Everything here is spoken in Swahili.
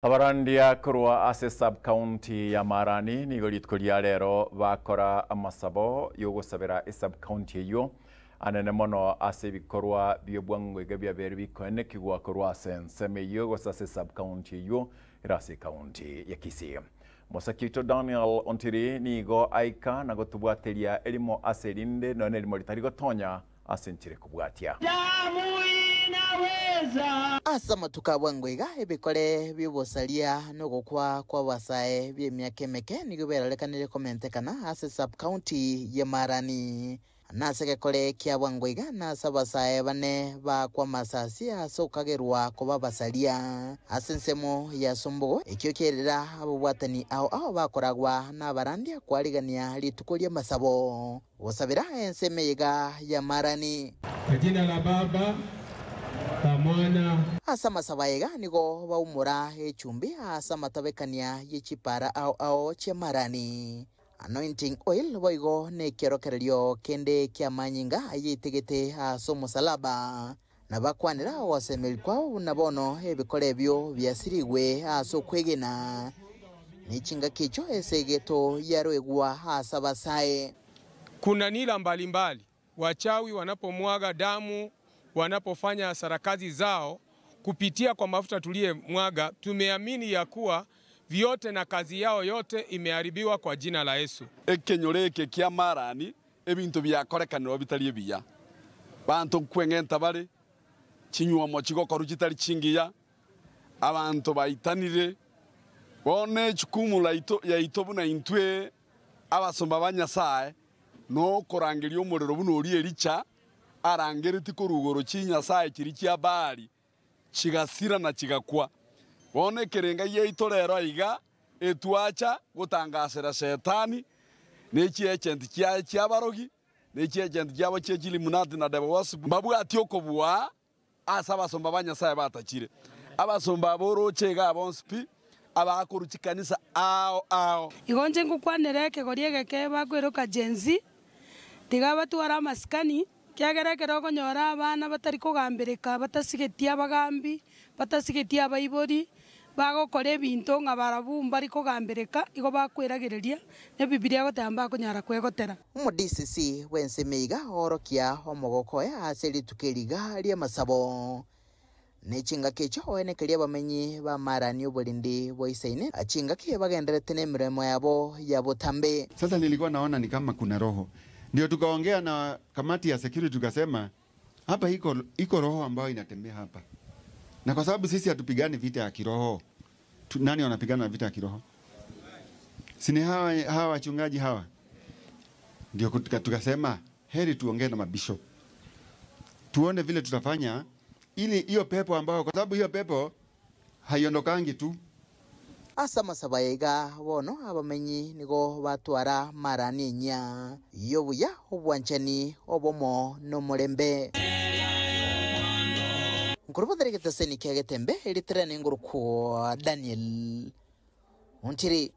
Abarandia kurwa ase sub-county ya Marani nigo litkuria rero bakora amasabo yo gusabira sub-county yo anene mono ase bikorwa byobwango gebya bere bikone kigwa kurwa senseme yo gusase sub-county yo irase county ya Kisii. Mosakito Daniel Ontiri nigo aika na gotubwatelia elimo ase linde none elimo litarigo tonya ase ntire kubwatia. Asama tukabwangwega ebikole byobosalia nogokwa kwa basae byemyaka emeke nigo beralekanire komentekana ase sub-county ya Marani. Naseke kole kia bwangwega na sabasae bane ba kwa masasi asokagerwa kuba basalia asensemo ya sombogo ekyokerera abobwatani ao bakoragwa na barandia kwaligania litukolia masabo osabira ensemeyega ya Marani. Jina la Baba Mwana asama sabayega nigo baumura echumbi asama tabekania yechipara ao che Marani. Anointing oil boigo ne kerokerelio kende kia manyinga ayitegete asomo salaba na bakwanira wasemelkwa nabono ebikolebyo byasirigwe aso kwegena nichinga kicho esegeto yarwegwa asabasae. Kuna nila mbalimbali wachawi wanapomwaga damu, wanapofanya sarakazi zao kupitia kwa mafuta tulie mwaga, tumeamini ya kuwa vyote na kazi yao yote imeharibiwa kwa jina la Yesu. Ekenyoreke kia Marani ebintu byakorekaniro bitali biya. Bantu kwengenta bale chinywa mochigo korujitali chingiya. Abantu baitanire bone chukumu ya itobu na intwe abasomba banyasae no korangerio umuriro buno ori ericha arangereti korugoro chinyasae kiri kia bali chigasira na chigakwa. Bone kerenga ye itorero iga etuacha gutangasira setani nechi agent kia barogi nechi agent kia bachejili munati na debo wasu babu atiokobwa asaba somba banyasaye batachire abasomba borochega abonspi abakoruchikanisa ao igonje ngukwanereke goriege ke bakweroka jenzi tigaba twara maskani kyagerekero konyora abana batari kugambirika batasigetia abagambi batasigetia abaibori bagokora ebinto nga barabumba ari kugambirika igo bakwiragereria ne Biblia gotamba kunyara kwegotera. DCC wensemeiga orokia omogokoya aseli tukeriga ria masabo nechinga kecho oenekeria bamenyi ba Marani obolindi boisaine achinga ke bagenderete nemiremo yabo yabotambe. Sasa nilikuwa naona ni kama kuna roho, ndio tukaongea na kamati ya security tukasema hapa iko roho ambayo inatembea hapa, na kwa sababu sisi hatupigani vita ya kiroho, nani wanapigana vita ya kiroho? Sini hawa wachungaji hawa. Ndio tukasema heri tuongee na mabishop, tuone vile tutafanya ili hiyo pepo ambao, kwa sababu hiyo pepo haiondokangi tu. Asama sabayega bono abamenyi nigo batwara Marani nya yobuya obwanchani obomo no mulembe nkurubaderekete seni kyagetembe ilitrene nguruko Daniel Ontiri.